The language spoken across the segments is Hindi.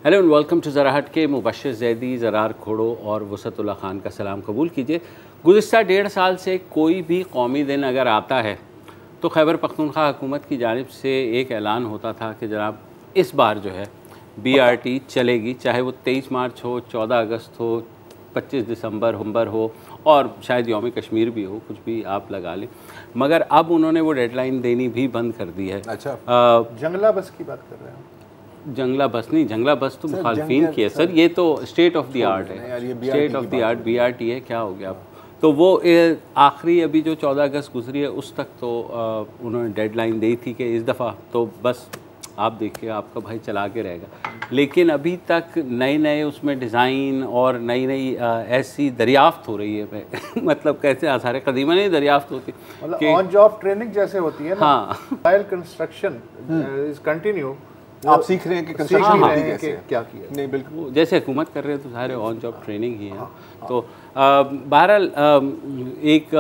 हेलो एंड वेलकम टू ज़रा हट के। मुबश्शिर ज़ैदी, ज़रार खोड़ो और वसतुल्लाह खान का सलाम कबूल कीजिए। गुज़िस्ता 1.5 साल से कोई भी कौमी दिन अगर आता है तो खैबर पख्तूनख्वा हुकूमत की जानिब से एक ऐलान होता था कि जनाब इस बार जो है BRT चलेगी, चाहे वो 23 मार्च हो, 14 अगस्त हो, 25 दिसंबर हो और शायद यौम कश्मीर भी हो, कुछ भी आप लगा लें। मगर अब उन्होंने वो डेडलाइन देनी भी बंद कर दी है। अच्छा, जंगला बस की बात कर रहे हैं? जंगला बस नहीं, जंगला बस तो मुखालफीन की है सर, ये तो स्टेट ऑफ द आर्ट है, state of the art BRT है। क्या हो गया अब? तो वो आखिरी अभी जो 14 अगस्त गुजरी है उस तक तो उन्होंने डेडलाइन दी थी कि इस दफ़ा तो बस आप देखिए आपका भाई चला के रहेगा। लेकिन अभी तक नए नए उसमें डिज़ाइन और नई नई ऐसी दरियाफ्त हो रही है मतलब कैसे आसार कदीमा नहीं दरियाफ्त होती, मतलब ऑन जॉब ट्रेनिंग जैसे होती है ना। हाँ, कंस्ट्रक्शन इज कंटिन्यू। आप सीख रहे हैं कि कंस्ट्रक्शन कैसे क्या किया। नहीं, बिल्कुल जैसे हुकूमत कर रहे हैं तो सारे ऑन जॉब ट्रेनिंग ही है। तो बहरहाल एक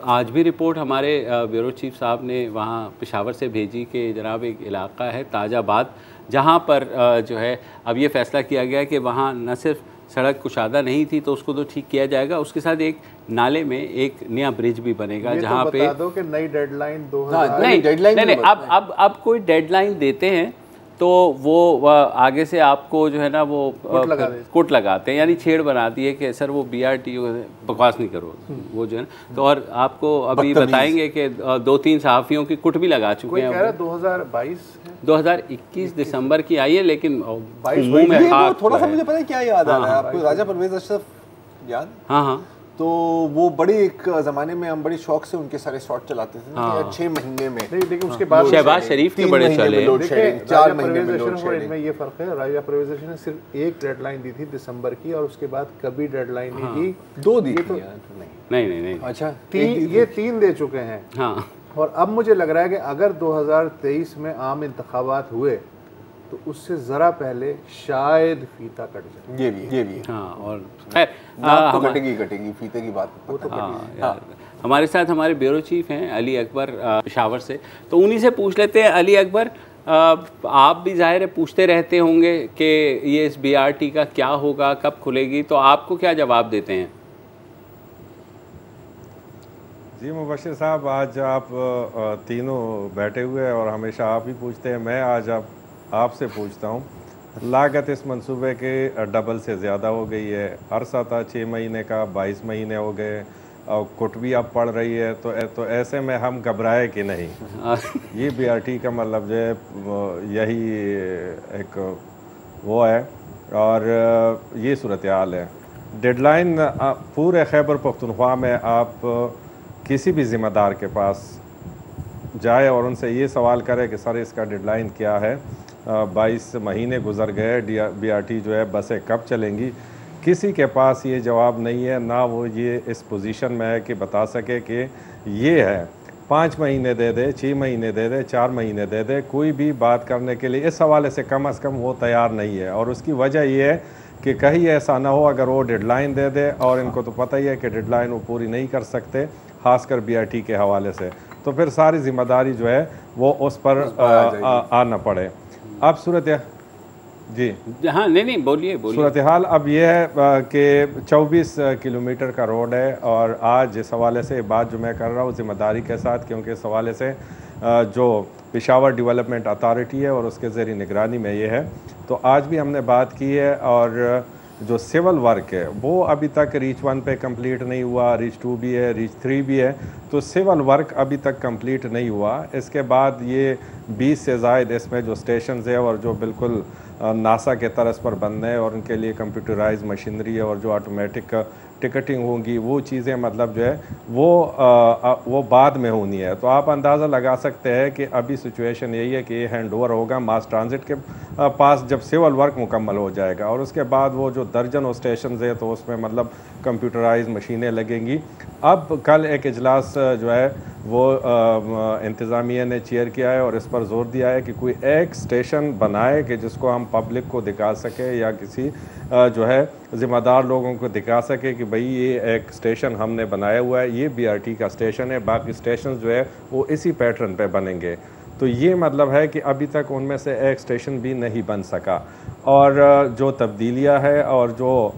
आज भी रिपोर्ट हमारे ब्यूरो चीफ साहब ने वहाँ पेशावर से भेजी कि जनाब एक इलाका है ताजाबाद, जहाँ पर जो है अब ये फ़ैसला किया गया कि वहाँ न सिर्फ सड़क कुशादा नहीं थी तो उसको तो ठीक किया जाएगा, उसके साथ एक नाले में एक नया ब्रिज भी बनेगा जहाँ तो पे बता दो कि नई डेडलाइन 2000 नहीं अब कोई डेडलाइन देते हैं तो वो आगे से आपको जो है ना वो कोट लगाते हैं, यानी छेड़ बनाती है कि सर वो BRT बकवास नहीं करो वो जो है ना। तो और आपको अभी बताएंगे कि 2-3 सहाफ़ियों की कुट भी लगा चुके हैं। 2021 दिसंबर की आई है, लेकिन थोड़ा सा मुझे पता है क्या याद आ रहा है आपको, राजा परवेज अशरफ याद? हाँ। तो वो बड़े एक ज़माने में हम बड़े शौक से उनके सारे शॉट चलाते थे। हाँ। 6 महीने में लेकिन उसके बाद शहबाज शरीफ के बड़े चले, 4 महीने में लोड शेडिंग। इनमें ये फ़र्क है, राजा परवेज अशरफ ने सिर्फ एक डेडलाइन दी थी दिसंबर की और उसके बाद कभी डेडलाइन नहीं दी। 2 दी तो नहीं। अच्छा, ये 3 दे चुके हैं। हाँ, और अब मुझे लग रहा है कि अगर 2023 में आम इंतखाबात हुए तो उससे ज़रा पहले शायद फीता कट जाए। ये भी हाँ। और खैर तो कटेगी फीते की बात वो तो हमारे साथ हमारे ब्यूरो चीफ हैं अली अकबर पेशावर से, तो उन्हीं से पूछ लेते हैं। अली अकबर, आप भी ज़ाहिर है पूछते रहते होंगे कि ये इस BRT का क्या होगा, कब खुलेगी, तो आपको क्या जवाब देते हैं? जी मुबश्शिर साहब, आज आप तीनों बैठे हुए हैं और हमेशा आप ही पूछते हैं, मैं आज आपसे पूछता हूँ। लागत इस मंसूबे के डबल से ज़्यादा हो गई है। अरसा था 6 महीने का, 22 महीने हो गए और कुट भी अब पड़ रही है। तो ऐसे में हम घबराए कि नहीं? ये BRT का मतलब जो है यही एक वो है और ये सूरत हाल है। डेडलाइन पूरे खैबर पख्तूनख्वा में आप किसी भी ज़िम्मेदार के पास जाए और उनसे ये सवाल करे कि सर इसका डेडलाइन क्या है, 22 महीने गुजर गए, BRT जो है बसें कब चलेंगी, किसी के पास ये जवाब नहीं है। ना वो ये इस पोजीशन में है कि बता सके कि ये है। 5 महीने दे दे, 6 महीने दे दे, 4 महीने दे दे, कोई भी बात करने के लिए इस हवाले से कम वो तैयार नहीं है। और उसकी वजह ये है कि कहीं ऐसा ना हो अगर वो डेडलाइन दे दे, और इनको तो पता ही है कि डेडलाइन वो पूरी नहीं कर सकते, ख़ासकर BRT के हवाले से, तो फिर सारी ज़िम्मेदारी जो है वो उस पर आना पड़े। अब सूरत जी हाँ नहीं बोलिए। सूरत हाल अब ये है कि 24 किलोमीटर का रोड है और आज इस हवाले से बात जो मैं कर रहा हूँ ज़िम्मेदारी के साथ, क्योंकि इस हवाले से जो पेशावर डेवलपमेंट अथॉरिटी है और उसके ज़ेरी निगरानी में ये है, तो आज भी हमने बात की है। और जो सिविल वर्क है वो अभी तक रीच 1 पे कंप्लीट नहीं हुआ, रीच 2 भी है, रीच 3 भी है, तो सिविल वर्क अभी तक कंप्लीट नहीं हुआ। इसके बाद ये 20 से ज़ायद इसमें जो स्टेशन है और जो बिल्कुल नासा के तरस पर बन है और उनके लिए कंप्यूटराइज मशीनरी है और जो ऑटोमेटिक टिकटिंग होंगी, वो चीज़ें मतलब जो है वो बाद में होनी है। तो आप अंदाज़ा लगा सकते हैं कि अभी सिचुएशन यही है कि ये हैंड ओवर होगा मास ट्रांजिट के पास जब सिविल वर्क मुकम्मल हो जाएगा, और उसके बाद वो जो दर्जनों स्टेशन है तो उसमें मतलब कंप्यूटराइज मशीनें लगेंगी। अब कल एक इजलास जो है वो इंतज़ामिया ने चेयर किया है और इस पर जोर दिया है कि कोई एक स्टेशन बनाए कि जिसको हम पब्लिक को दिखा सके या किसी जो है ज़िम्मेदार लोगों को दिखा सके कि भाई ये एक स्टेशन हमने बनाया हुआ है, ये BRT का स्टेशन है, बाकी स्टेशन जो है वो इसी पैटर्न पे बनेंगे। तो ये मतलब है कि अभी तक उनमें से एक स्टेशन भी नहीं बन सका। और जो तब्दीलियाँ है और जो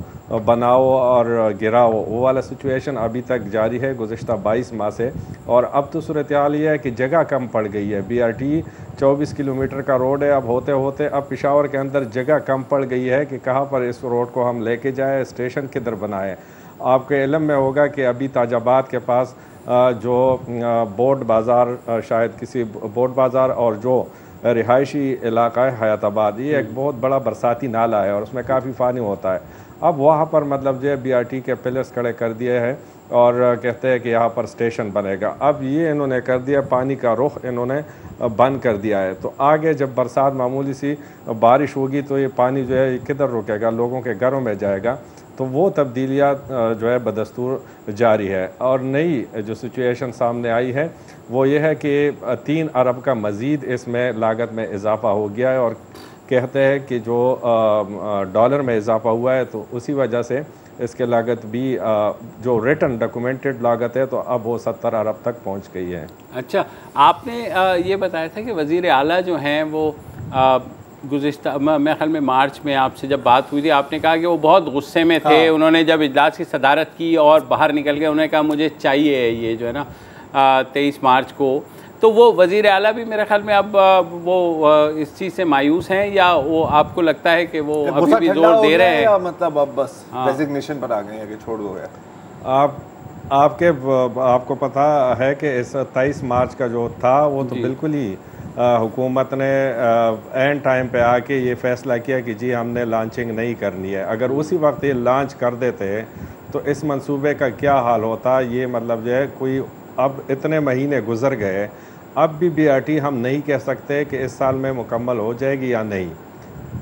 बनाओ और गिराओ वो वाला सिचुएशन अभी तक जारी है गुज़िश्ता 22 माह से। और अब तो सूरत हाल ये है कि जगह कम पड़ गई है। BRT 24 किलोमीटर का रोड है, अब होते होते अब पेशावर के अंदर जगह कम पड़ गई है कि कहाँ पर इस रोड को हम लेके जाए, स्टेशन किधर बनाए। आपके इल्म में होगा कि अभी ताजाबाद के पास जो बोर्ड बाज़ार, शायद किसी बोर्ड बाज़ार और जो रिहायशी इलाका है हयाताबाद, ये एक बहुत बड़ा बरसाती नाला है और उसमें काफ़ी पानी होता है। अब वहाँ पर मतलब जो है BRT के पिलर्स खड़े कर दिए हैं और कहते हैं कि यहाँ पर स्टेशन बनेगा। अब ये इन्होंने कर दिया, पानी का रुख इन्होंने बंद कर दिया है। तो आगे जब बरसात मामूली सी बारिश होगी तो ये पानी जो है किधर रुकेगा, लोगों के घरों में जाएगा। तो वो तब्दीलियाँ जो है बदस्तूर जारी है। और नई जो सिचुएशन सामने आई है वो ये है कि 3 अरब का मज़ीद इसमें लागत में इजाफ़ा हो गया है और कहते हैं कि जो डॉलर में इजाफ़ा हुआ है तो उसी वजह से इसके लागत भी जो रिटन डॉक्यूमेंटेड लागत है तो अब वो 70 अरब तक पहुंच गई है। अच्छा, आपने ये बताया था कि वज़ीर आला जो हैं वो गुज़िश्ता मेरे ख्याल में मार्च में आपसे जब बात हुई थी, आपने कहा कि वो बहुत गुस्से में थे। हाँ। उन्होंने जब इजलास की सदारत की और बाहर निकल गए, उन्होंने कहा मुझे चाहिए ये जो है ना 23 मार्च को। तो वो वज़ीर आला भी मेरे ख्याल में अब वो इस चीज़ से मायूस हैं, या वो आपको लगता है कि वो अभी भी जोर दे रहे हैं, या मतलब अब बस रेजिग्नेशन पर आ गए हैं कि छोड़ दो यार? आपको पता है कि इस 23 मार्च का जो था वो तो बिल्कुल ही हुकूमत ने एंड टाइम पे आके ये फ़ैसला किया कि जी हमने लॉन्चिंग नहीं करनी है। अगर उसी वक्त ये लॉन्च कर देते तो इस मंसूबे का क्या हाल होता, ये मतलब जो है कोई, अब इतने महीने गुजर गए, अब भी BRT हम नहीं कह सकते कि इस साल में मुकम्मल हो जाएगी या नहीं।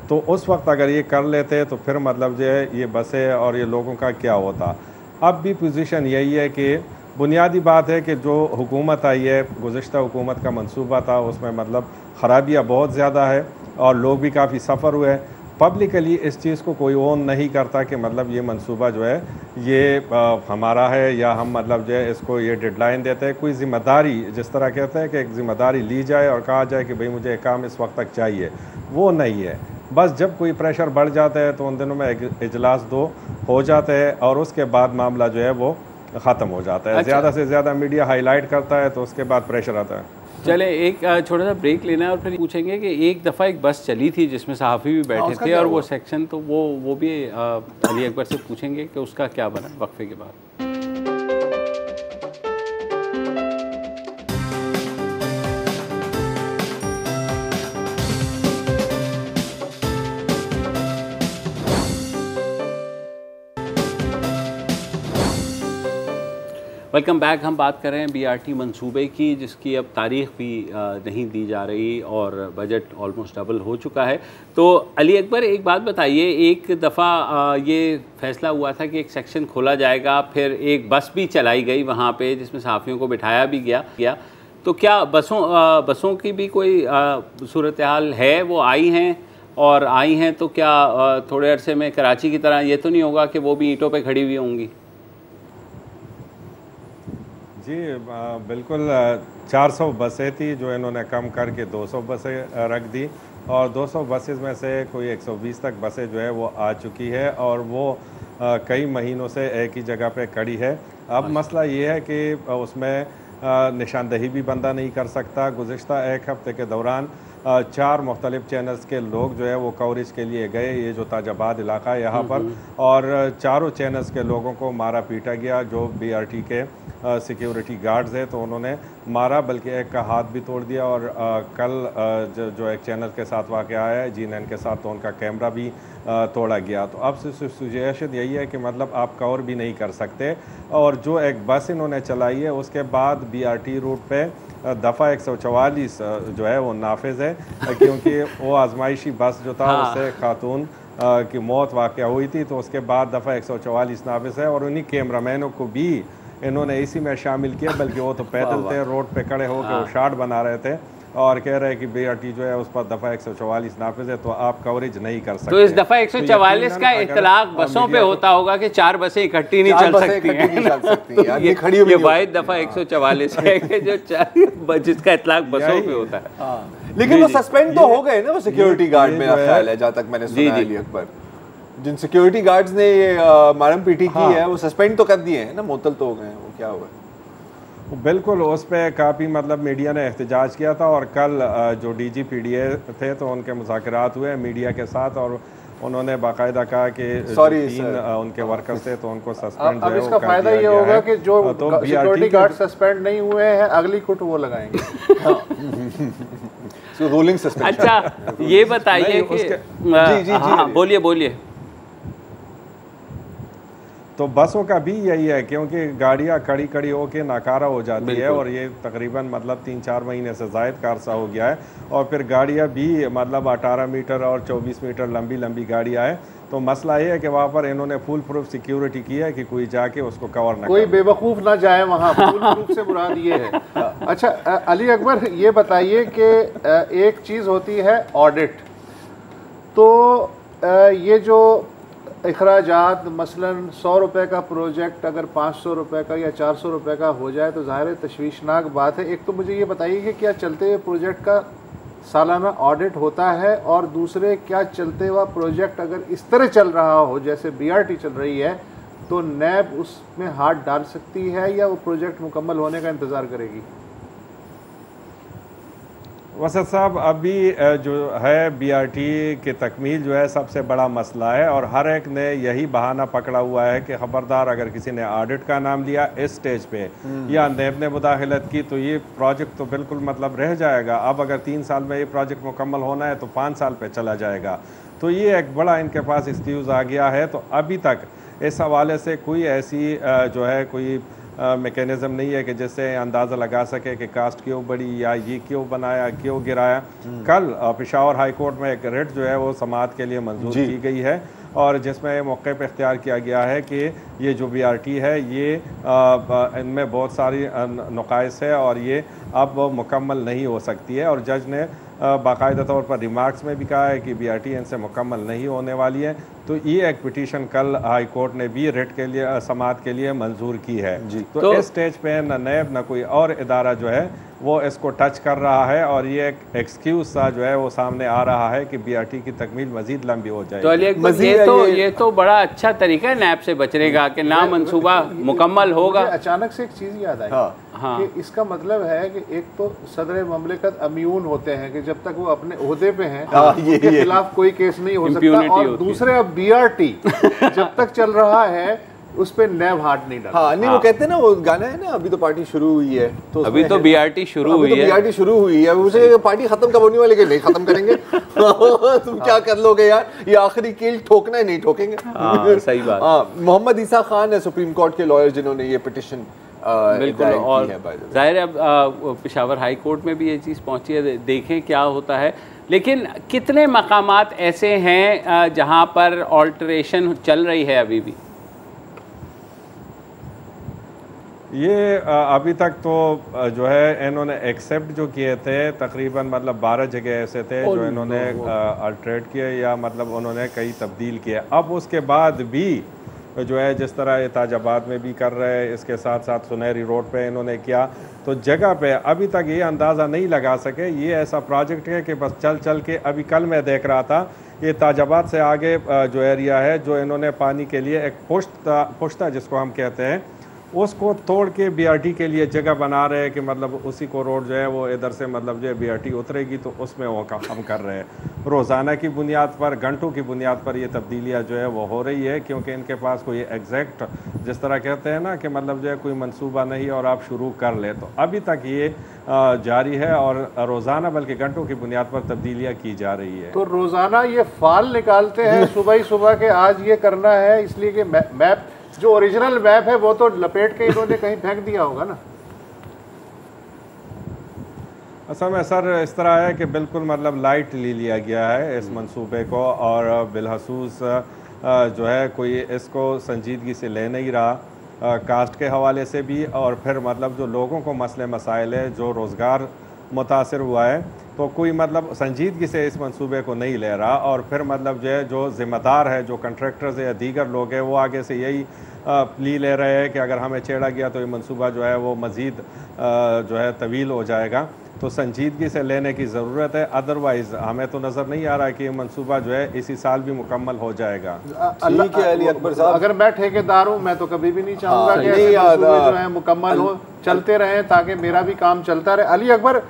तो उस वक्त अगर ये कर लेते तो फिर मतलब जो है ये बसें और ये लोगों का क्या होता। अब भी पोजीशन यही है कि बुनियादी बात है कि जो हुकूमत आई है, गुज़िश्ता हुकूमत का मंसूबा था, उसमें मतलब ख़राबियाँ बहुत ज़्यादा है और लोग भी काफ़ी सफ़र हुए। पब्लिकली इस चीज़ को कोई ओन नहीं करता कि मतलब ये मंसूबा जो है ये हमारा है या हम मतलब जो है इसको ये डेडलाइन देते हैं। कोई ज़िम्मेदारी, जिस तरह कहते हैं कि एक ज़िम्मेदारी ली जाए और कहा जाए कि भाई मुझे एक काम इस वक्त तक चाहिए, वो नहीं है। बस जब कोई प्रेशर बढ़ जाता है तो उन दिनों में इजलास 2 हो जाते हैं और उसके बाद मामला जो है वो ख़त्म हो जाता है। अच्छा। ज़्यादा से ज़्यादा मीडिया हाईलाइट करता है तो उसके बाद प्रेशर आता है। चले एक छोटा सा ब्रेक लेना है और फिर पूछेंगे कि एक दफ़ा एक बस चली थी जिसमें सहाफ़ी भी बैठे थे और वो सेक्शन, तो वो भी अली अकबर से पूछेंगे कि उसका क्या बना वक्फे के बाद। Welcome back. हम बात कर रहे हैं BRT मंसूबे की, जिसकी अब तारीख़ भी नहीं दी जा रही और बजट ऑलमोस्ट डबल हो चुका है। तो अली अकबर एक बात बताइए, एक दफ़ा ये फ़ैसला हुआ था कि एक सेक्शन खोला जाएगा, फिर एक बस भी चलाई गई वहाँ पे जिसमें सहाफ़ियों को बिठाया भी गया। तो क्या बसों की भी कोई सूरत हाल है? वो आई हैं तो क्या थोड़े अरसे में कराची की तरह ये तो नहीं होगा कि वो भी ईंटों पर खड़ी हुई होंगी? जी बिल्कुल, 400 बसें थी जो इन्होंने कम करके 200 बसें रख दी और 200 बसेस में से कोई 120 तक बसें जो है वो आ चुकी है और वो कई महीनों से एक ही जगह पे खड़ी है। अब मसला ये है कि उसमें निशानदही भी बंदा नहीं कर सकता। गुज़िश्ता एक हफ़्ते के दौरान 4 मुख्तलिफ़ चैनल्स के लोग जो है वो कवरेज के लिए गए, ये जो ताजाबाद इलाका है यहाँ पर, और चारों चैनल्स के लोगों को मारा पीटा गया। जो BRT के सिक्योरिटी गार्ड्स है तो उन्होंने मारा, बल्कि एक का हाथ भी तोड़ दिया। और कल जो एक चैनल के साथ वाक़या आया है G9 के साथ, तो उनका कैमरा भी तोड़ा गया। तो अब सिचुएशन यही है कि मतलब आप कवर भी नहीं कर सकते। और जो एक बस इन्होंने चलाई है उसके बाद BRT रूट पे दफ़ा 144 जो है वो नाफिज है, क्योंकि वो आजमाइशी बस जो था उससे खातून की मौत वाक़या हुई थी, तो उसके बाद दफ़ा 144 नाफिज है। और उन्हीं कैमरामैनों को भी इन्होंने इसी में शामिल किया, बल्कि वो तो पैदल थे, रोड पे खड़े होकर वो शार्ट बना रहे थे और कह रहे हैं कि BRT जो है उस पर दफ़ा 144 नाफिज है, तो आप कवरेज नहीं कर सकते। तो इस दफ़ा 144 का इतलाक बसों पे होता होगा कि 4 बसें इकट्ठी नहीं चल सकती हैं। ये वाहिद दफ़ा 144 है कि जो जिसका इतलाक बसों पे होता है। लेकिन वो सस्पेंड तो हो गए ना वो सिक्योरिटी गार्ड, मेरा ख्याल है, जहाँ तक मैंने सुना है अली अकबर, जिन सिक्योरिटी गार्ड्स ने ये मारम पीटी की है वो सस्पेंड तो कर दिए हैं ना, मुअत्तल तो हो गए हैं। वो क्या हुआ? बिल्कुल, उस पर काफ़ी मतलब मीडिया ने एहतजाज किया था, और कल जो DG PDA थे तो उनके मुज़ाकरात हुए मीडिया के साथ, और उन्होंने बाकायदा कहा कि 3 उनके वर्कर्स थे तो उनको सस्पेंड जो है इसका फायदा ये होगा कि जो सिक्योरिटी गार्ड सस्पेंड नहीं हुए हैं अगली कुट वो लगाएंगे। Rolling suspension. अच्छा ये बताइए कि बोलिए। तो बसों का भी यही है, क्योंकि गाड़ियाँ खड़ी होके नाकारा हो जाती है, और ये तकरीबन मतलब 3-4 महीने से ज़ायद का अरसा हो गया है, और फिर गाड़ियाँ भी मतलब 18 मीटर और 24 मीटर लंबी गाड़ियाँ हैं। तो मसला ये है कि वहाँ पर इन्होंने फुल प्रूफ सिक्योरिटी की है कि कोई जाके उसको कवर ना, कोई बेवकूफ़ ना जाए वहाँ, फुल प्रूफ से मुराद ये है। अच्छा अली अकबर, ये बताइए कि एक चीज़ होती है ऑडिट, तो ये जो इखराजात मसलन 100 रुपये का प्रोजेक्ट अगर 500 रुपये का या 400 रुपये का हो जाए तो ज़ाहिर तशवीशनाक बात है। एक तो मुझे ये बताइए कि क्या चलते हुए प्रोजेक्ट का सालाना ऑडिट होता है, और दूसरे क्या चलते हुआ प्रोजेक्ट अगर इस तरह चल रहा हो जैसे BRT चल रही है तो नैब उसमें हाथ डाल सकती है या वो प्रोजेक्ट मुकम्मल होने का इंतज़ार करेगी? वसत साहब, अभी जो है BRT की तकमील जो है सबसे बड़ा मसला है, और हर एक ने यही बहाना पकड़ा हुआ है कि ख़बरदार अगर किसी ने ऑडिट का नाम लिया इस स्टेज पे या नैब ने मुदाखलत की तो ये प्रोजेक्ट तो बिल्कुल मतलब रह जाएगा। अब अगर 3 साल में ये प्रोजेक्ट मुकम्मल होना है तो 5 साल पे चला जाएगा। तो ये एक बड़ा इनके पास एक्सक्यूज़ आ गया है। तो अभी तक इस हवाले से कोई ऐसी जो है कोई मैकेनिज़्म नहीं है कि जिससे अंदाज़ा लगा सके कि कास्ट क्यों बढ़ी या ये क्यों बनाया, क्यों गिराया। कल पेशावर हाई कोर्ट में एक रेट जो है वो समाअत के लिए मंजूर की गई है, और जिसमें मौके पर इख्तियार किया गया है कि ये जो BRT है ये इनमें बहुत सारी नुकाइस है और ये अब मुकम्मल नहीं हो सकती है। और जज ने बाकायदा तौर पर रिमार्क्स में भी कहा है कि BRT इनसे मुकम्मल नहीं होने वाली है। तो ये एक पिटीशन कल हाई कोर्ट ने भी रेट के लिए समाअत के लिए मंजूर की है। तो इस स्टेज पे न नैब न कोई और इदारा जो है वो इसको टच कर रहा है, और ये एक एक्सक्यूज सा जो है वो सामने आ रहा है कि BRT की तकमील मजीद लंबी हो जाएगी। तो ये तो बड़ा अच्छा तरीका है नैब से बचने का कि ना मंसूबा मुकम्मल होगा। अचानक से एक चीज़ याद आई कि इसका मतलब है कि एक तो सदर ममलिकत अम्यून होते हैं कि जब तक वो अपने ओहदे पे हैं उनके खिलाफ कोई केस नहीं हो सकता, और दूसरे अब BRT जब तक चल रहा है उस पे नैब हाथ नहीं डाला। हाँ, नहीं वो कहते हैं ना, वो गाना है ना, अभी तो पार्टी शुरू हुई है, तो अभी तो BRT शुरू हुई है, BRT शुरू हुई है, उसे पार्टी खत्म कब होने वाले के नहीं खत्म करेंगे। तुम क्या कर लोगे यार, ये आखिरी कील ठोकना है, नहीं ठोकेंगे। सही बात। मोहम्मद ईसा खान है सुप्रीम कोर्ट के लॉयर जिन्होंने ये पिटिशन बिल्कुल, और जाहिर है अब पेशावर हाई कोर्ट में भी ये चीज़ पहुंची है, देखें क्या होता है। लेकिन कितने मकामात ऐसे हैं जहां पर ऑल्टरेशन चल रही है अभी भी? ये अभी तक तो जो है इन्होंने एक्सेप्ट जो किए थे तकरीबन मतलब 12 जगह ऐसे थे जो इन्होंने अल्टरेट किए या मतलब उन्होंने कई तब्दील किए। अब उसके बाद भी जो है जिस तरह एताजाबाद में भी कर रहे हैं, इसके साथ साथ सुनहरी रोड पे इन्होंने किया, तो जगह पे अभी तक ये अंदाज़ा नहीं लगा सके। ये ऐसा प्रोजेक्ट है कि बस चल के अभी कल मैं देख रहा था ये ताजाबाद से आगे जो एरिया है जो इन्होंने पानी के लिए एक पुश्ता जिसको हम कहते हैं उसको तोड़ के BRT के लिए जगह बना रहे हैं कि मतलब उसी को रोड जो है वो इधर से मतलब जो है BRT उतरेगी तो उसमें वो काम कर रहे हैं। रोज़ाना की बुनियाद पर, घंटों की बुनियाद पर ये तब्दीलियाँ जो है वो हो रही है, क्योंकि इनके पास कोई एग्जैक्ट जिस तरह कहते हैं ना कि मतलब जो है कोई मंसूबा नहीं और आप शुरू कर ले। तो अभी तक ये जारी है और रोज़ाना बल्कि घंटों की बुनियाद पर तब्दीलियाँ की जा रही है। तो रोज़ाना ये फाल निकालते हैं सुबह ही सुबह के आज ये करना है, इसलिए कि मैप जो ओरिजिनल मैप है वो तो लपेट के इन्होंने कहीं फेंक दिया होगा ना। असल में सर इस तरह है कि बिल्कुल मतलब लाइट ले लिया गया है इस मंसूबे को, और बिलखसूस जो है कोई इसको संजीदगी से ले नहीं रहा कास्ट के हवाले से भी, और फिर मतलब जो लोगों को मसले मसाइल है, जो रोज़गार मुतासर हुआ है, तो कोई मतलब संजीदगी से इस मंसूबे को नहीं ले रहा, और फिर मतलब जो है जो ज़िम्मेदार है, जो कंट्रैक्टर्स या दीगर लोग हैं, वो आगे से यही प्ली ले रहे हैं कि अगर हमें छेड़ा गया तो ये मंसूबा जो है वो मज़ीद जो है तवील हो जाएगा। तो संजीदगी से लेने की ज़रूरत है, अदरवाइज़ हमें तो नज़र नहीं आ रहा है कि ये मंसूबा जो है इसी साल भी मुकम्मल हो जाएगा। ठीक है अली अकबर साहब, अगर मैं ठेकेदार हूँ, मैं तो कभी भी नहीं चाहूँगा कि ऐसे मंसूबे जो है मुकम्मल हो, चलते रहें ताकि मेरा भी काम चलता रहे। अली अकबर,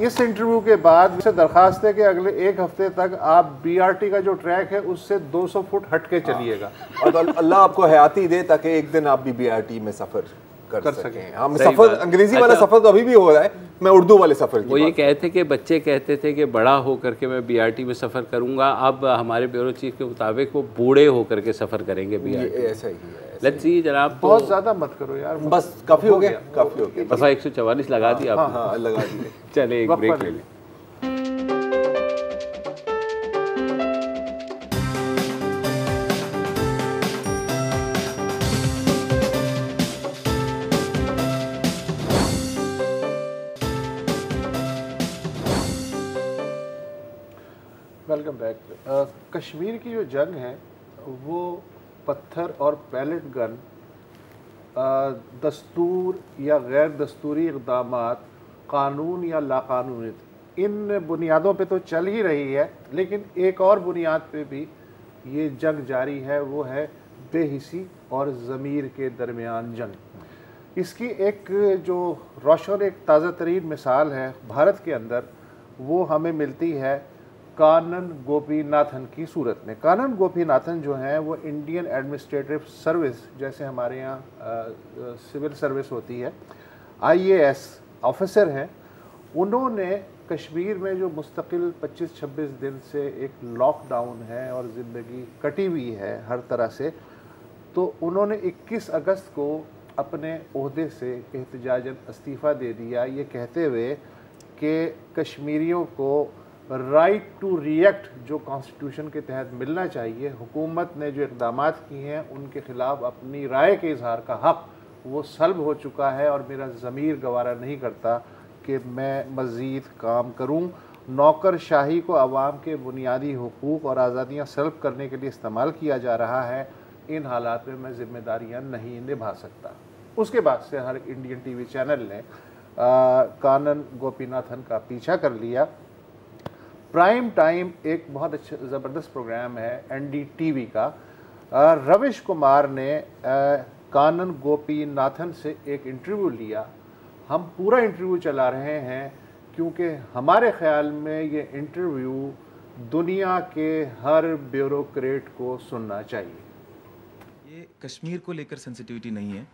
इस इंटरव्यू के बाद से दरखास्त है कि अगले 1 हफ्ते तक आप BRT का जो ट्रैक है उससे 200 फुट हट के चलिएगा, और अल्लाह आपको हयाती दे ताकि एक दिन आप भी BRT में सफ़र कर सकें। हम सफ़र, अंग्रेजी वाला सफ़र तो अभी भी हो रहा है, मैं उर्दू वाले सफ़र की वो ये कहते कि बच्चे कहते थे कि बड़ा हो करके मैं BRT में सफ़र करूंगा, अब हमारे ब्यूरो चीफ के मुताबिक वो बूढ़े होकर के सफ़र करेंगे BRT। ऐसा ही है। लेट्स सी जनाब, बहुत ज़्यादा मत करो यार, बस काफ़ी हो गया, काफ़ी हो गया। दफ़ा 144 लगा दी आप। हाँ लगा दिए। चले एक ब्रेक ले लें। Welcome back. कश्मीर की जो जंग है वो पत्थर और पैलेट गन, दस्तूर या गैर दस्तूरी इक़दामात, कानून या लाकानूनियत, इन बुनियादों पे तो चल ही रही है, लेकिन एक और बुनियाद पे भी ये जंग जारी है, वो है बेहिसी और ज़मीर के दरमियान जंग। इसकी एक जो रोशन, एक ताज़ा तरीन मिसाल है भारत के अंदर, वो हमें मिलती है कानन गोपीनाथन की सूरत में। कानन गोपीनाथन जो हैं वो इंडियन एडमिनिस्ट्रेटिव सर्विस, जैसे हमारे यहाँ सिविल सर्विस होती है, IAS ऑफिसर हैं। उन्होंने कश्मीर में जो मुस्तकिल 25-26 दिन से एक लॉकडाउन है और ज़िंदगी कटी हुई है हर तरह से, तो उन्होंने 21 अगस्त को अपने ओहदे से एहतजाजन इस्तीफ़ा दे दिया, ये कहते हुए कि कश्मीरियों को राइट टू रिएक्ट जो कॉन्स्टिट्यूशन के तहत मिलना चाहिए, हुकूमत ने जो इक़दाम किए हैं उनके ख़िलाफ़ अपनी राय के इजहार का हक़ वो सल्ब हो चुका है, और मेरा ज़मीर गवारा नहीं करता कि मैं मज़ीद काम करूं। नौकरशाही को आवाम के बुनियादी हुकूक़ और आज़ादियाँ सल्ब करने के लिए इस्तेमाल किया जा रहा है, इन हालात में मैं ज़िम्मेदारियाँ नहीं निभा सकता। उसके बाद से हर इंडियन TV चैनल ने कानन गोपीनाथन का पीछा कर लिया। प्राइम टाइम एक बहुत अच्छा ज़बरदस्त प्रोग्राम है NDTV का। रविश कुमार ने कानन गोपीनाथन से एक इंटरव्यू लिया। हम पूरा इंटरव्यू चला रहे हैं क्योंकि हमारे ख्याल में ये इंटरव्यू दुनिया के हर ब्यूरोक्रेट को सुनना चाहिए। ये कश्मीर को लेकर सेंसिटिविटी नहीं है,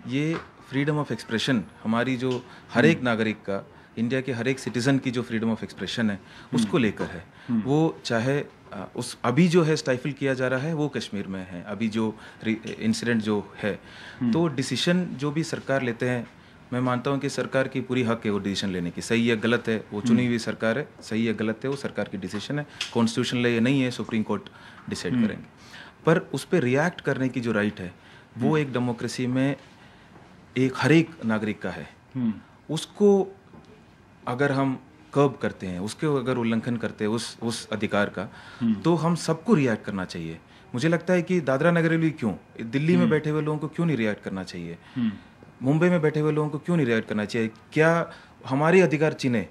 ये फ्रीडम ऑफ एक्सप्रेशन, हमारी जो हर एक नागरिक का, इंडिया के हर एक सिटीज़न की जो फ्रीडम ऑफ एक्सप्रेशन है उसको लेकर है। वो चाहे उस अभी जो है स्टाइफल किया जा रहा है वो कश्मीर में है, अभी जो इंसिडेंट जो है, तो डिसीशन जो भी सरकार लेते हैं, मैं मानता हूँ कि सरकार की पूरी हक है वो डिसीजन लेने की। सही है गलत है वो चुनी हुई सरकार है, सही है गलत है वो सरकार की डिसीजन है, कॉन्स्टिट्यूशनल ये नहीं है, सुप्रीम कोर्ट डिसाइड करेंगे। पर उस पर रिएक्ट करने की जो राइट है वो एक डेमोक्रेसी में एक हर एक नागरिक का है। उसको अगर हम कर्ब करते हैं, उसके अगर उल्लंघन करते हैं उस अधिकार का, तो हम सबको रिएक्ट करना चाहिए। मुझे लगता है कि दादरा नगर हवेली क्यों, दिल्ली में बैठे हुए लोगों को क्यों नहीं रिएक्ट करना चाहिए, मुंबई में बैठे हुए लोगों को क्यों नहीं रिएक्ट करना चाहिए? क्या हमारे अधिकार चीने,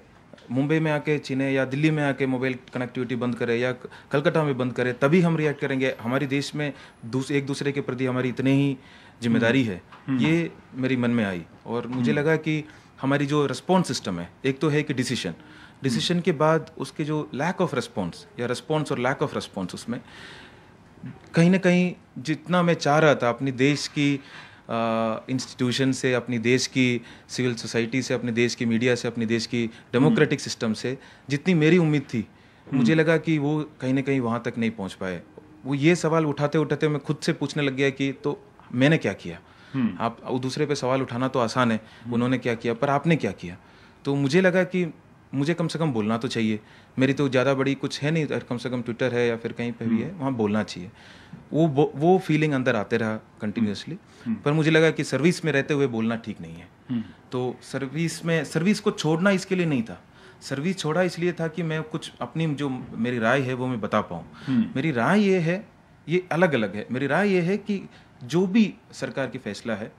मुंबई में आके चीने या दिल्ली में आके मोबाइल कनेक्टिविटी बंद करे या कलकत्ता में बंद करे तभी हम रिएक्ट करेंगे? हमारे देश में एक दूसरे के प्रति हमारी इतनी ही जिम्मेदारी है, ये मेरी मन में आई। और मुझे लगा कि हमारी जो रिस्पॉन्स सिस्टम है, एक तो है कि डिसीशन के बाद उसके जो लैक ऑफ रिस्पॉन्स या रिस्पॉन्स और लैक ऑफ रिस्पॉन्स, उसमें कहीं ना कहीं जितना मैं चाह रहा था अपनी देश की इंस्टीट्यूशन से, अपनी देश की सिविल सोसाइटी से, अपने देश की मीडिया से, अपने देश की डेमोक्रेटिक सिस्टम से जितनी मेरी उम्मीद थी, मुझे लगा कि वो कहीं ना कहीं वहाँ तक नहीं पहुँच पाए। वो ये सवाल उठाते उठाते मैं खुद से पूछने लग गया कि तो मैंने क्या किया? आप दूसरे पे सवाल उठाना तो आसान है, उन्होंने क्या किया, पर आपने क्या किया? तो मुझे लगा कि मुझे कम से कम बोलना तो चाहिए। मेरी तो ज़्यादा बड़ी कुछ है नहीं, कम से कम ट्विटर है या फिर कहीं पे भी है, वहाँ बोलना चाहिए। वो फीलिंग अंदर आते रहा कंटिन्यूसली, पर मुझे लगा कि सर्विस में रहते हुए बोलना ठीक नहीं है। तो सर्विस को छोड़ना इसके लिए नहीं था, सर्विस छोड़ा इसलिए था कि मैं कुछ अपनी जो मेरी राय है वो मैं बता पाऊँ। मेरी राय ये है, ये अलग अलग है, मेरी राय ये है कि जो भी सरकार की फैसला है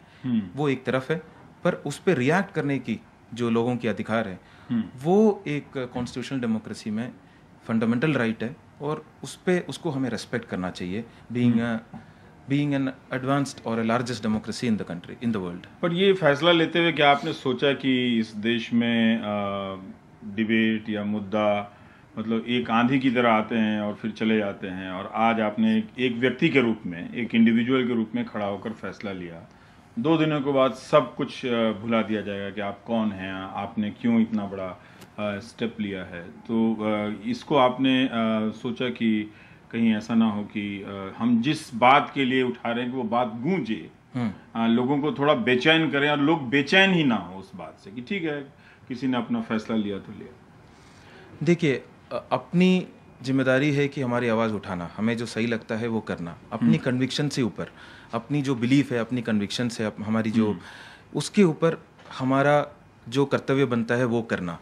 वो एक तरफ है, पर उस पर रिएक्ट करने की जो लोगों की अधिकार है वो एक कॉन्स्टिट्यूशनल डेमोक्रेसी में फंडामेंटल राइट है, और उसको हमें रेस्पेक्ट करना चाहिए, बीइंग एन एडवांस्ड और largest democracy in the country, in the world. पर ये फैसला लेते हुए क्या आपने सोचा कि इस देश में डिबेट या मुद्दा मतलब एक आंधी की तरह आते हैं और फिर चले जाते हैं, और आज आपने एक व्यक्ति के रूप में, एक इंडिविजुअल के रूप में खड़ा होकर फैसला लिया, 2 दिनों के बाद सब कुछ भुला दिया जाएगा कि आप कौन हैं, आपने क्यों इतना बड़ा स्टेप लिया है। तो इसको आपने सोचा कि कहीं ऐसा ना हो कि हम जिस बात के लिए उठा रहे हैं कि वो बात गूंजे, लोगों को थोड़ा बेचैन करें और लोग बेचैन ही ना हो उस बात से कि ठीक है किसी ने अपना फैसला लिया तो लिया। देखिए, अपनी जिम्मेदारी है कि हमारी आवाज़ उठाना, हमें जो सही लगता है वो करना, अपनी कन्विक्शन से ऊपर, अपनी जो बिलीफ है, अपनी कन्विक्शन से हमारी जो उसके ऊपर हमारा जो कर्तव्य बनता है वो करना।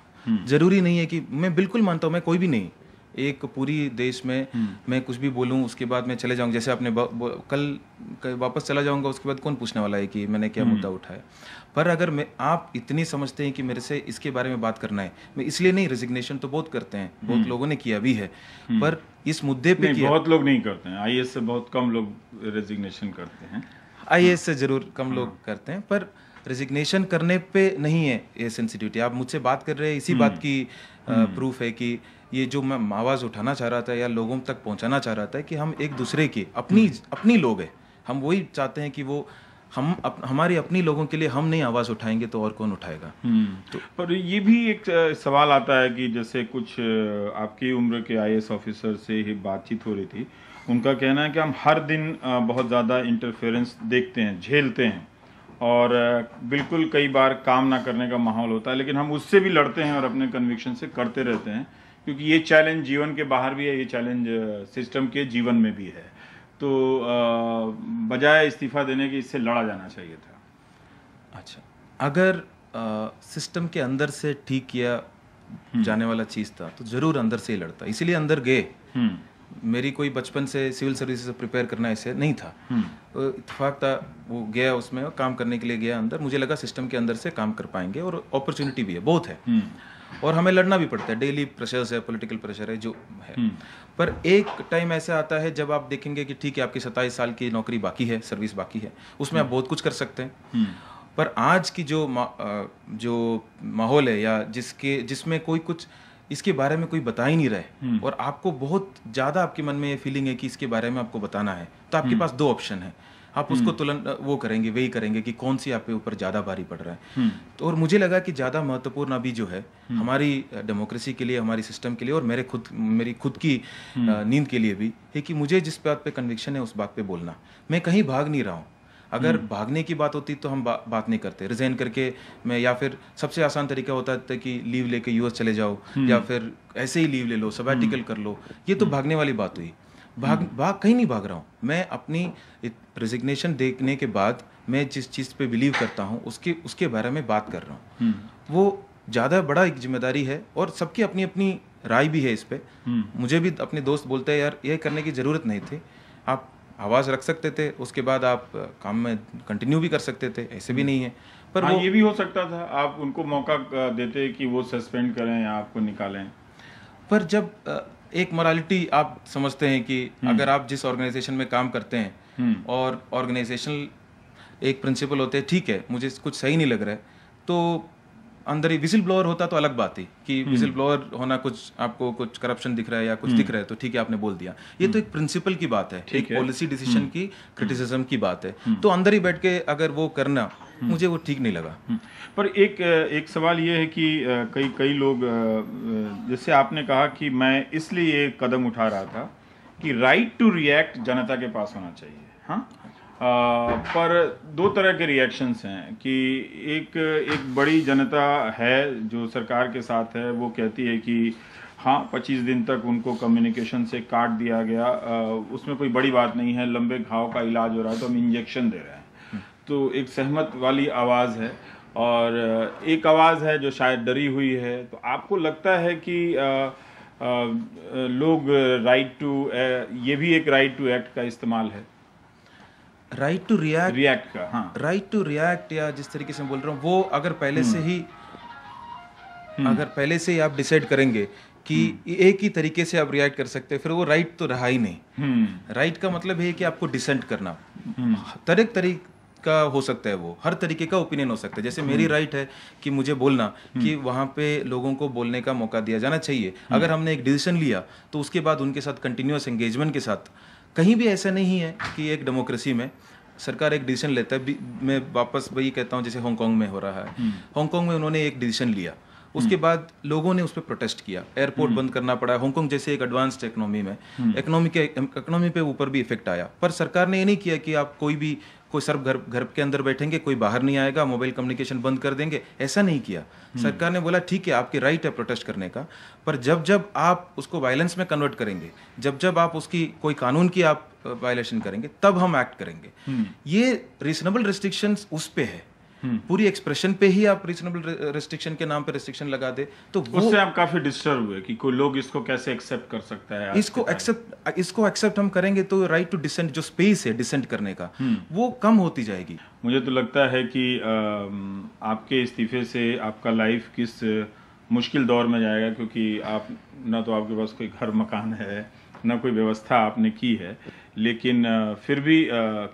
जरूरी नहीं है कि मैं बिल्कुल मानता हूँ, मैं कोई भी नहीं, एक पूरी देश में मैं कुछ भी बोलूँ उसके बाद मैं चले जाऊँ, जैसे आपने कल वापस चला जाऊँगा, उसके बाद कौन पूछने वाला है कि मैंने क्या मुद्दा उठाया। पर अगर आप इतनी समझते हैं कि मेरे से इसके बारे में बात करना है, मैं इसलिए नहीं, रेजिग्नेशन तो बहुत करते हैं, बहुत लोगों ने किया भी है, पर इस मुद्दे पे किया, बहुत लोग नहीं करते हैं, आईएएस से बहुत कम लोग रेजिग्नेशन करते हैं, आईएएस से जरूर कम लोग करते हैं, पर रेजिग्नेशन करने पे नहीं है ये सेंसिटिविटी। आप मुझसे बात कर रहे हैं, इसी बात की प्रूफ है कि ये जो मैं आवाज़ उठाना चाह रहा था या लोगों तक पहुंचाना चाह रहा था कि हम एक दूसरे की अपनी लोग हैं, हम वही चाहते हैं कि वो हमारी अपनी लोगों के लिए हम नहीं आवाज़ उठाएंगे तो और कौन उठाएगा। तो पर ये भी एक सवाल आता है कि जैसे कुछ आपकी उम्र के आईएएस ऑफिसर से ही बातचीत हो रही थी, उनका कहना है कि हम हर दिन बहुत ज़्यादा इंटरफेरेंस देखते हैं, झेलते हैं, और बिल्कुल कई बार काम ना करने का माहौल होता है, लेकिन हम उससे भी लड़ते हैं और अपने कन्विक्शन से करते रहते हैं, क्योंकि ये चैलेंज जीवन के बाहर भी है, ये चैलेंज सिस्टम के जीवन में भी है। तो बजाय इस्तीफा देने के इससे लड़ा जाना चाहिए था। अच्छा, अगर सिस्टम के अंदर से ठीक किया जाने वाला चीज़ था तो ज़रूर अंदर से ही लड़ता, इसीलिए अंदर गए। मेरी कोई बचपन से सिविल सर्विस से प्रिपेयर करना ऐसे नहीं था, इत्तेफाक था, वो गया उसमें काम करने के लिए गया अंदर, मुझे लगा सिस्टम के अंदर से काम कर पाएंगे, और अपॉर्चुनिटी भी है, बहुत है, और हमें लड़ना भी पड़ता है, डेली प्रेशर्स है, पॉलिटिकल प्रेशर है जो है। पर एक टाइम ऐसा आता है जब आप देखेंगे कि ठीक है आपकी 27 साल की नौकरी बाकी है, सर्विस बाकी है, उसमें आप बहुत कुछ कर सकते हैं। पर आज की जो माहौल है या जिसमें कोई कुछ इसके बारे में कोई बता ही नहीं रहे, और आपको बहुत ज़्यादा आपके मन में ये फीलिंग है कि इसके बारे में आपको बताना है, तो आपके पास 2 ऑप्शन है, आप उसको तुलना वो करेंगे, वही करेंगे कि कौन सी आप पे ऊपर ज़्यादा भारी पड़ रहा है। तो और मुझे लगा कि ज़्यादा महत्वपूर्ण अभी जो है हमारी डेमोक्रेसी के लिए, हमारी सिस्टम के लिए, और मेरी खुद की नींद के लिए भी है कि मुझे जिस बात पे कन्विक्शन है उस बात पे बोलना। मैं कहीं भाग नहीं रहा हूँ, अगर भागने की बात होती तो हम बात नहीं करते, रिजाइन करके मैं, या फिर सबसे आसान तरीका होता था कि लीव लेके यूएस चले जाओ, या फिर ऐसे ही लीव ले लो, सबैटिकल कर लो, ये तो भागने वाली बात हुई। भाग कहीं नहीं भाग रहा हूँ मैं, अपनी रेजिग्नेशन देखने के बाद मैं जिस चीज़ पे बिलीव करता हूँ उसके बारे में बात कर रहा हूँ। वो ज़्यादा बड़ा एक जिम्मेदारी है, और सबकी अपनी अपनी राय भी है इस पे। मुझे भी अपने दोस्त बोलते हैं यार ये करने की ज़रूरत नहीं थी, आप आवाज़ रख सकते थे, उसके बाद आप काम में कंटिन्यू भी कर सकते थे, ऐसे भी नहीं है। पर वो ये भी हो सकता था आप उनको मौका देते कि वो सस्पेंड करें या आपको निकालें। पर जब एक मोरालिटी आप समझते हैं कि अगर आप जिस ऑर्गेनाइजेशन में काम करते हैं और ऑर्गेनाइजेशनल एक प्रिंसिपल होते हैं, ठीक है मुझे कुछ सही नहीं लग रहा है, तो अंदर ही विजिल ब्लोअर होता तो अलग बात थी कि विजिल ब्लोअर होना, कुछ आपको कुछ करप्शन दिख रहा है या कुछ दिख रहा है तो ठीक है आपने बोल दिया, ये तो एक प्रिंसिपल की बात है, एक पॉलिसी डिसीजन की क्रिटिसिज्म की बात है। तो अंदर ही बैठ के अगर वो करना, मुझे वो ठीक नहीं लगा। पर एक सवाल ये है कि कई लोग, जैसे आपने कहा कि मैं इसलिए ये कदम उठा रहा था कि राइट टू रिएक्ट जनता के पास होना चाहिए। हाँ, पर 2 तरह के रिएक्शंस हैं कि एक बड़ी जनता है जो सरकार के साथ है, वो कहती है कि हाँ 25 दिन तक उनको कम्युनिकेशन से काट दिया गया, उसमें कोई बड़ी बात नहीं है, लंबे घाव का इलाज हो रहा है तो हम इंजेक्शन दे रहे हैं, तो एक सहमत वाली आवाज़ है। और एक आवाज़ है जो शायद डरी हुई है। तो आपको लगता है कि लोग राइट टू, ये भी एक राइट टू एक्ट का इस्तेमाल है, राइट टू रिएक्ट का? हाँ, राइट टू रिएक्ट, या जिस तरीके से मैं बोल रहा हूँ, वो अगर पहले से ही आप डिसाइड करेंगे कि एक ही तरीके से आप रिएक्ट कर सकते हैं, फिर वो राइट तो रहा ही नहीं। राइट का मतलब है कि आपको डिसेंट करना, तरीका हो सकता है, वो हर तरीके का ओपिनियन हो सकता है। जैसे मेरी राइट है कि मुझे बोलना कि वहाँ पे लोगों को बोलने का मौका दिया जाना चाहिए। अगर हमने एक डिसीजन लिया तो उसके बाद उनके साथ कंटिन्यूअस एंगेजमेंट के साथ, कहीं भी ऐसा नहीं है कि एक डेमोक्रेसी में सरकार एक डिसीजन लेता है, मैं वापस वही कहता हूँ जैसे हांगकांग में हो रहा है। हांगकांग में उन्होंने एक डिसीजन लिया, उसके बाद लोगों ने उस पर प्रोटेस्ट किया, एयरपोर्ट बंद करना पड़ा। हांगकांग जैसे एक एडवांस्ड इकोनॉमी में इकोनॉमी पे ऊपर भी इफेक्ट आया, पर सरकार ने ये नहीं किया कि आप कोई सब घर के अंदर बैठेंगे, कोई बाहर नहीं आएगा, मोबाइल कम्युनिकेशन बंद कर देंगे, ऐसा नहीं किया। सरकार ने बोला ठीक है आपकी राइट है प्रोटेस्ट करने का, पर जब आप उसको वायलेंस में कन्वर्ट करेंगे, जब आप उसकी कोई कानून की आप वायलेशन करेंगे, तब हम एक्ट करेंगे। ये रीजनेबल रिस्ट्रिक्शंस उस पे है, पूरी एक्सप्रेशन पे ही आप रीजनेबल रेस्ट्रिक्शन के नाम पे रेस्ट्रिक्शन लगा दे, तो उससे आप काफी डिस्टर्ब हुए कि कोई लोग इसको कैसे एक्सेप्ट कर सकता है। इसको एक्सेप्ट हम करेंगे तो राइट टू डिसेंट, जो स्पेस है डिसेंट करने का, वो कम होती जाएगी। मुझे तो लगता है कि आपके इस्तीफे से आपका लाइफ किस मुश्किल दौर में जाएगा, क्योंकि आप ना तो आपके पास कोई घर मकान है, ना कोई व्यवस्था आपने की है, लेकिन फिर भी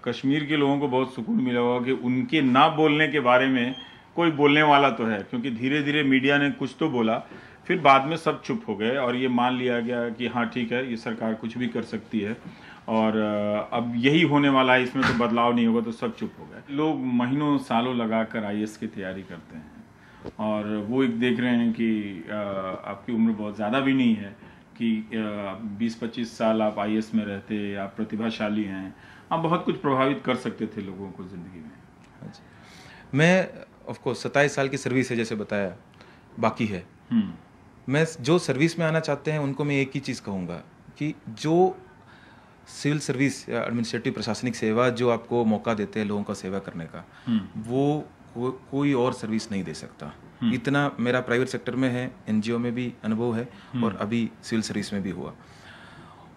कश्मीर के लोगों को बहुत सुकून मिला होगा कि उनके ना बोलने के बारे में कोई बोलने वाला तो है। क्योंकि धीरे धीरे मीडिया ने कुछ तो बोला, फिर बाद में सब चुप हो गए और ये मान लिया गया कि हाँ ठीक है, ये सरकार कुछ भी कर सकती है और अब यही होने वाला है, इसमें तो बदलाव नहीं होगा, तो सब चुप हो गए। लोग महीनों सालों लगाकर IAS की तैयारी करते हैं और वो एक देख रहे हैं कि आपकी उम्र बहुत ज़्यादा भी नहीं है कि 20-25 साल आप IAS में रहते, आप प्रतिभाशाली हैं, आप बहुत कुछ प्रभावित कर सकते थे लोगों को ज़िंदगी में। मैं ऑफकोर्स 27 साल की सर्विस है, जैसे बताया, बाकी है। मैं जो सर्विस में आना चाहते हैं उनको मैं एक ही चीज़ कहूँगा कि जो सिविल सर्विस या एडमिनिस्ट्रेटिव प्रशासनिक सेवा जो आपको मौका देते हैं लोगों का सेवा करने का, वो कोई और सर्विस नहीं दे सकता। इतना मेरा प्राइवेट सेक्टर में है, NGO में भी अनुभव है और अभी सिविल सर्विस में भी हुआ।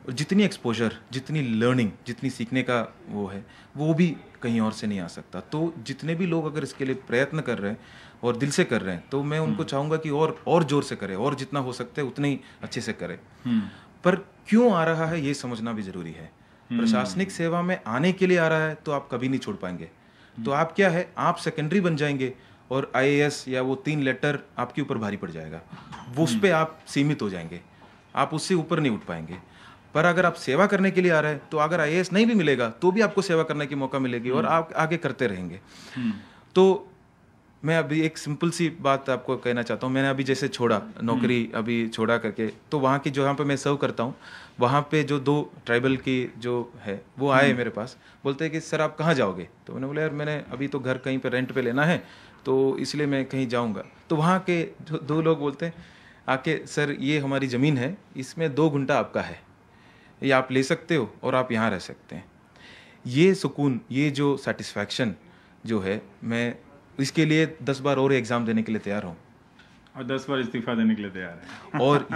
और जितनी एक्सपोजर, जितनी लर्निंग, जितनी सीखने का वो है, वो भी कहीं और से नहीं आ सकता। तो जितने भी लोग अगर इसके लिए प्रयत्न कर रहे हैं और दिल से कर रहे हैं, तो मैं उनको चाहूँगा कि और जोर से करें, और जितना हो सकता है उतने ही अच्छे से करें। पर क्यों आ रहा है ये समझना भी ज़रूरी है। प्रशासनिक सेवा में आने के लिए आ रहा है तो आप कभी नहीं छोड़ पाएंगे। तो आप क्या है, आप सेकेंडरी बन जाएंगे और IAS या वो 3 लेटर आपके ऊपर भारी पड़ जाएगा, वो उस पर आप सीमित हो जाएंगे, आप उससे ऊपर नहीं उठ पाएंगे। पर अगर आप सेवा करने के लिए आ रहे हैं तो अगर IAS नहीं भी मिलेगा तो भी आपको सेवा करने की मौका मिलेगी और आप आगे करते रहेंगे। तो मैं अभी एक सिंपल सी बात आपको कहना चाहता हूँ। मैंने अभी जैसे छोड़ा नौकरी, अभी छोड़ा करके, तो वहाँ की जो यहाँ पे मैं सर्व करता हूँ, वहाँ पे जो 2 ट्राइबल की जो है वो आए मेरे पास, बोलते हैं कि सर आप कहाँ जाओगे। तो मैंने बोला यार मैंने अभी तो घर कहीं पे रेंट पे लेना है, तो इसलिए मैं कहीं जाऊँगा। तो वहाँ के जो 2 लोग बोलते हैं आके, सर ये हमारी ज़मीन है, इसमें 2 घंटा आपका है, ये आप ले सकते हो और आप यहाँ रह सकते हैं। ये सुकून, ये जो सेटिस्फैक्शन जो है, मैं इसके लिए 10 बार और एग्ज़ाम देने के लिए तैयार हूँ और 10 बार इस्तीफा देने के लिए तैयार है। और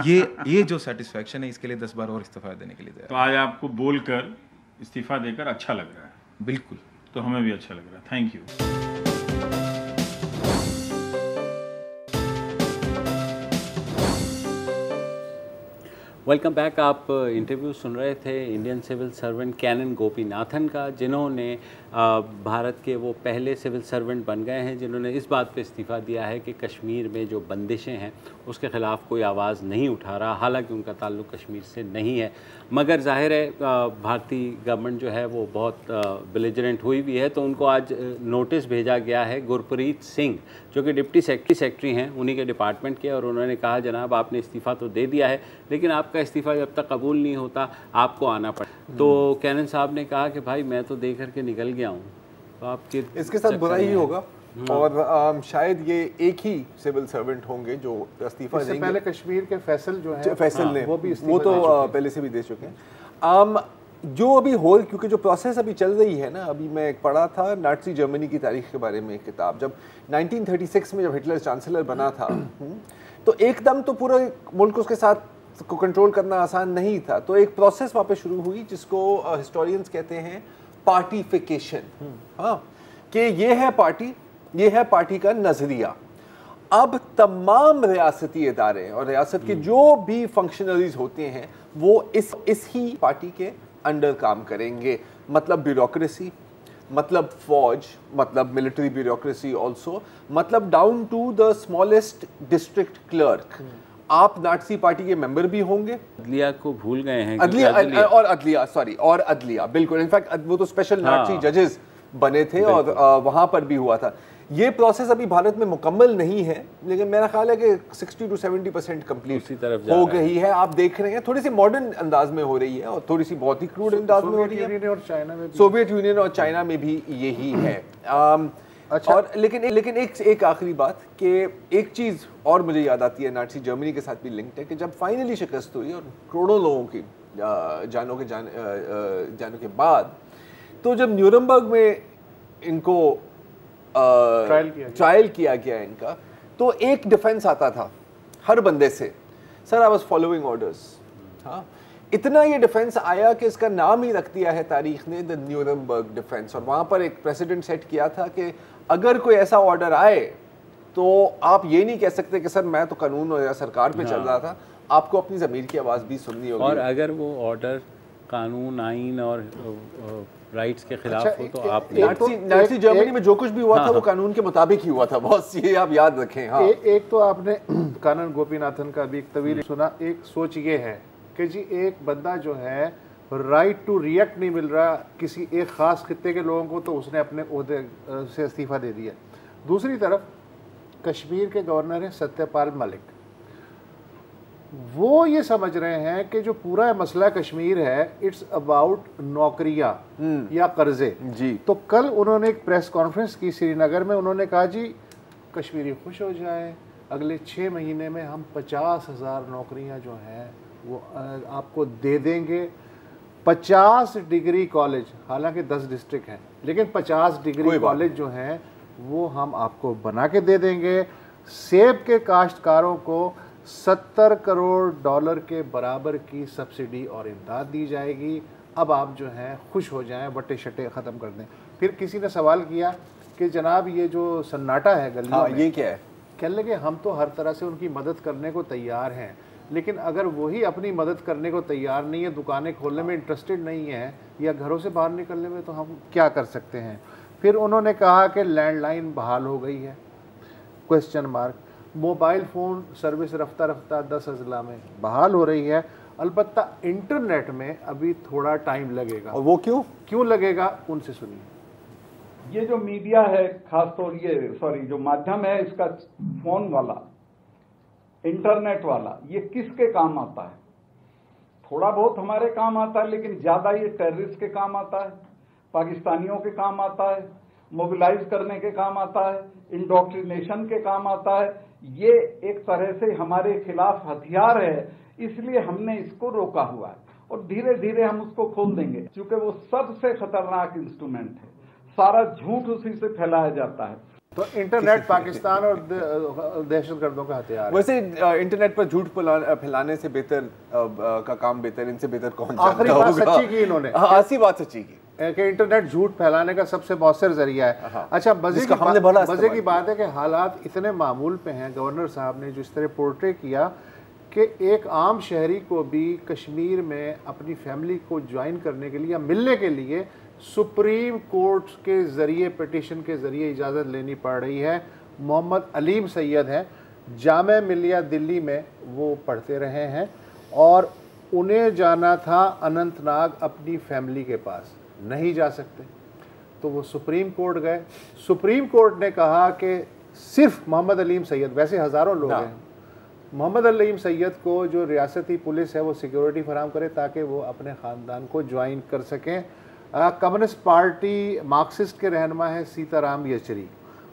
ये जो सेटिस्फैक्शन है, इसके लिए 10 बार और इस्तीफा देने के लिए तैयार। तो आज आपको बोलकर, इस्तीफा देकर अच्छा लग रहा है? बिल्कुल। तो हमें भी अच्छा लग रहा है। Thank you. Welcome back. आप इंटरव्यू सुन रहे थे Indian civil servant Kannan Gopinathan का, जिन्होंने भारत के वो पहले सिविल सर्वेंट बन गए हैं जिन्होंने इस बात पे इस्तीफ़ा दिया है कि कश्मीर में जो बंदिशें हैं उसके ख़िलाफ़ कोई आवाज़ नहीं उठा रहा। हालांकि उनका ताल्लुक़ कश्मीर से नहीं है, मगर ज़ाहिर है भारतीय गवर्नमेंट जो है वो बहुत बिलिजरेंट हुई भी है। तो उनको आज नोटिस भेजा गया है गुरप्रीत सिंह, जो कि डिप्टी सेक्रेटरी हैं उन्हीं के डिपार्टमेंट के, और उन्होंने कहा जनाब आपने इस्तीफ़ा तो दे दिया है, लेकिन आपका इस्तीफ़ा जब तक कबूल नहीं होता आपको आना पड़े। तो कैनन साहब ने कहा कि भाई मैं तो दे करके निकल गया हूँ, तो आपके इसके साथ बुरा ही होगा। और शायद ये एक ही सिविल सर्वेंट होंगे जो इस्तीफा देंगे। पहले कश्मीर के फैसल जो है, फैसल ने वो भी वो तो पहले से भी दे चुके हैं। जो अभी होल, क्योंकि जो प्रोसेस अभी चल रही है ना, अभी मैं एक पढ़ा था नाज़ी जर्मनी की तारीख के बारे में एक किताब, जब 1936 में जब हिटलर चांसलर बना था तो एकदम तो पूरा मुल्क उसके साथ को कंट्रोल करना आसान नहीं था, तो एक प्रोसेस वहाँ पे शुरू हुई जिसको हिस्टोरियंस कहते हैं पार्टिफिकेशन। हाँ, कि ये है पार्टी का नजरिया। अब तमाम रियासती इदारे और रियासत के जो भी फंक्शनरीज होते हैं वो इस ही पार्टी के अंडर काम करेंगे। मतलब ब्यूरोक्रेसी, मतलब फौज, मतलब मिलिट्री ब्यूरोक्रेसी ऑल्सो, मतलब down to the smallest district clerk. आप नाज़ी पार्टी के मेंबर भी होंगे। अदलिया को भूल गए हैं। अदलिया बिल्कुल, इनफैक्ट वो तो स्पेशल नाज़ी जजेस बने थे और वहां पर भी हुआ था। ये प्रोसेस अभी भारत में मुकम्मल नहीं है, लेकिन मेरा ख्याल है कि 60 to 70% कंप्लीट हो गई है। आप देख रहे हैं थोड़ी सी मॉडर्न अंदाज में हो रही है और थोड़ी सी बहुत ही क्रूड अंदाज में हो रही है। सोवियत यूनियन और चाइना में भी यही है। अच्छा, और लेकिन एक आखिरी बात कि एक चीज़ और मुझे याद आती है, नाज़ी जर्मनी के साथ भी लिंक्ड है, कि जब फाइनली शिकस्त हुई और करोड़ों लोगों की जानों के बाद, तो जब न्यूरमबर्ग में इनको ट्रायल किया गया इनका, तो एक डिफेंस आता था हर बंदे से, sir I was following orders. हाँ, इतना ये डिफेंस आया कि इसका नाम ही रख दिया है तारीख ने द न्यूरमबर्ग डिफेंस। और वहाँ पर एक प्रेसिडेंट सेट किया था कि अगर कोई ऐसा ऑर्डर आए तो आप ये नहीं कह सकते कि सर मैं तो कानून और सरकार पे चल रहा था, आपको अपनी ज़मीर की आवाज़ भी सुननी होगी। और अगर वो ऑर्डर कानून, आइन और राइट्स के खिलाफ हो तो आप नाज़ी जर्मनी में जो कुछ भी हुआ था वो कानून के मुताबिक ही हुआ था, बॉस, ये आप याद रखें। हाँ, एक तो आपने कानन गोपीनाथन का भी एक तवील सुना। एक सोच ये है कि जी एक बंदा जो है राइट टू रिएक्ट नहीं मिल रहा किसी एक ख़ास खित्ते के लोगों को, तो उसने अपने ओहदे से इस्तीफ़ा दे दिया। दूसरी तरफ कश्मीर के गवर्नर हैं सत्यपाल मलिक, वो ये समझ रहे हैं कि जो पूरा मसला कश्मीर है इट्स अबाउट नौकरियां या कर्जे जी। तो कल उन्होंने एक प्रेस कॉन्फ्रेंस की श्रीनगर में, उन्होंने कहा जी कश्मीरी खुश हो जाए, अगले 6 महीने में हम 50,000 नौकरियां जो हैं वो आपको दे देंगे। 50 डिग्री कॉलेज, हालांकि 10 डिस्ट्रिक्ट हैं, लेकिन 50 डिग्री कॉलेज जो हैं वो हम आपको बना के दे देंगे। सेब के काश्तकारों को 70 करोड़ डॉलर के बराबर की सब्सिडी और इमदाद दी जाएगी। अब आप जो हैं खुश हो जाएं, बट्टे शट्टे ख़त्म कर दें। फिर किसी ने सवाल किया कि जनाब ये जो सन्नाटा है गलियों में, ये क्या है? कहने लगे हम तो हर तरह से उनकी मदद करने को तैयार हैं, लेकिन अगर वही अपनी मदद करने को तैयार नहीं है, दुकानें खोलने में इंटरेस्टेड नहीं है या घरों से बाहर निकलने में, तो हम क्या कर सकते हैं। फिर उन्होंने कहा कि लैंडलाइन बहाल हो गई है, question mark. Mobile phone service रफ्ता रफ्ता 10 अजला में बहाल हो रही है, अलबत्ता इंटरनेट में अभी थोड़ा टाइम लगेगा। और वो क्यों लगेगा, उनसे सुनिए। ये जो मीडिया है, खासतौर जो माध्यम है इसका, फोन वाला, इंटरनेट वाला, ये किसके काम आता है? थोड़ा बहुत हमारे काम आता है, लेकिन ज्यादा ये टेररिस्ट के काम आता है, पाकिस्तानियों के काम आता है, मोबिलाइज करने के काम आता है, इंडोक्ट्रिनेशन के काम आता है। ये एक तरह से हमारे खिलाफ हथियार है, इसलिए हमने इसको रोका हुआ है और धीरे धीरे हम उसको खोल देंगे, क्योंकि वो सबसे खतरनाक इंस्ट्रूमेंट है, सारा झूठ उसी से फैलाया जाता है। तो इंटरनेट पाकिस्तान और दहशतगर्दों का हथियार। वैसे इंटरनेट पर झूठ फैलाने से बेहतर का काम बेहतर, इनसे बेहतर कौन जानता होगा। आखिरी बात सच्ची की इन्होंने, आखिरी बात सच्ची की कि इंटरनेट झूठ फैलाने का सबसे मौसर जरिया है। अच्छा, मजे की बात है कि हालात इतने मामूल पे हैं। गवर्नर साहब ने जो इस तरह पोर्ट्रे किया कि एक आम शहरी को भी कश्मीर में अपनी फैमिली को ज्वाइन करने के लिए या मिलने के लिए सुप्रीम कोर्ट के ज़रिए, पिटिशन के ज़रिए इजाज़त लेनी पड़ रही है। मोहम्मद अलीम सैयद हैं, जामे मिलिया दिल्ली में वो पढ़ते रहे हैं और उन्हें जाना था अनंतनाग अपनी फैमिली के पास, नहीं जा सकते, तो वो सुप्रीम कोर्ट गए। सुप्रीम कोर्ट ने कहा कि सिर्फ मोहम्मद अलीम सैयद, वैसे हज़ारों लोग हैं, मोहम्मद अलीम सैयद को जो रियासती पुलिस है वो सिक्योरिटी फराहम करे ताकि वो अपने ख़ानदान को ज्वाइन कर सकें। कम्युनिस्ट पार्टी मार्क्सिस्ट के रहनुमा है सीताराम येचुरी,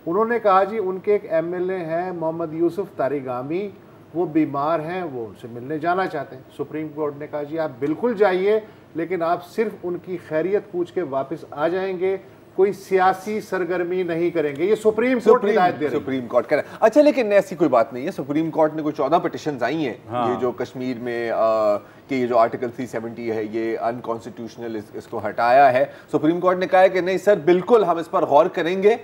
उन्होंने कहा जी उनके एक एमएलए हैं मोहम्मद यूसुफ तारिगामी, वो बीमार हैं, वो उनसे मिलने जाना चाहते हैं। सुप्रीम कोर्ट ने कहा जी आप बिल्कुल जाइए, लेकिन आप सिर्फ उनकी खैरियत पूछ के वापस आ जाएंगे, कोई सियासी सरगर्मी नहीं करेंगे। ये सुप्रीम कोर्ट हिदायत दे रही है। सुप्रीम कोर्ट कह रहा है। अच्छा, लेकिन ऐसी कोई बात नहीं है, सुप्रीम कोर्ट ने कोई 14 पिटिशंस आई हैं ये जो कश्मीर में कि ये जो आर्टिकल 370 है ये अनकॉन्स्टिट्यूशनल, इसको हटाया है। सुप्रीम कोर्ट ने कहा है कि नहीं सर बिल्कुल हम इस पर गौर करेंगे,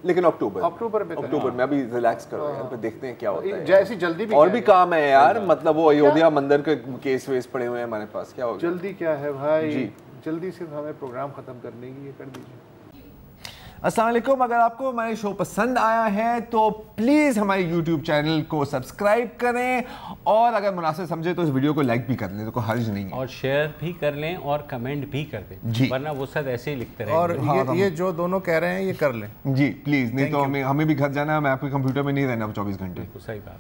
लेकिन अक्टूबर में अभी रिलैक्स करो यार, फिर देखते हैं क्या होता है। जैसी जल्दी भी और भी काम है यार, मतलब वो अयोध्या मंदिर के केस वेस पड़े हुए हैं हमारे पास, क्या होगा। जल्दी क्या है भाई, जल्दी सिर्फ हमें प्रोग्राम खत्म करने की, ये कर दीजिए। अस्सलाम वालेकुम, अगर आपको हमारे शो पसंद आया है तो प्लीज़ हमारे YouTube चैनल को सब्सक्राइब करें, और अगर मुनासिब समझे तो इस वीडियो को लाइक भी कर लें, तो कोई हर्ज नहीं है, और शेयर भी कर लें और कमेंट भी कर दें जी, वरना वो सब ऐसे ही लिखते रहेंगे। और ये जो दोनों कह रहे हैं ये कर लें जी प्लीज़, नहीं तो हमें भी घर जाना है, मैं आपके कंप्यूटर में नहीं रहना 24 घंटे। सही बात।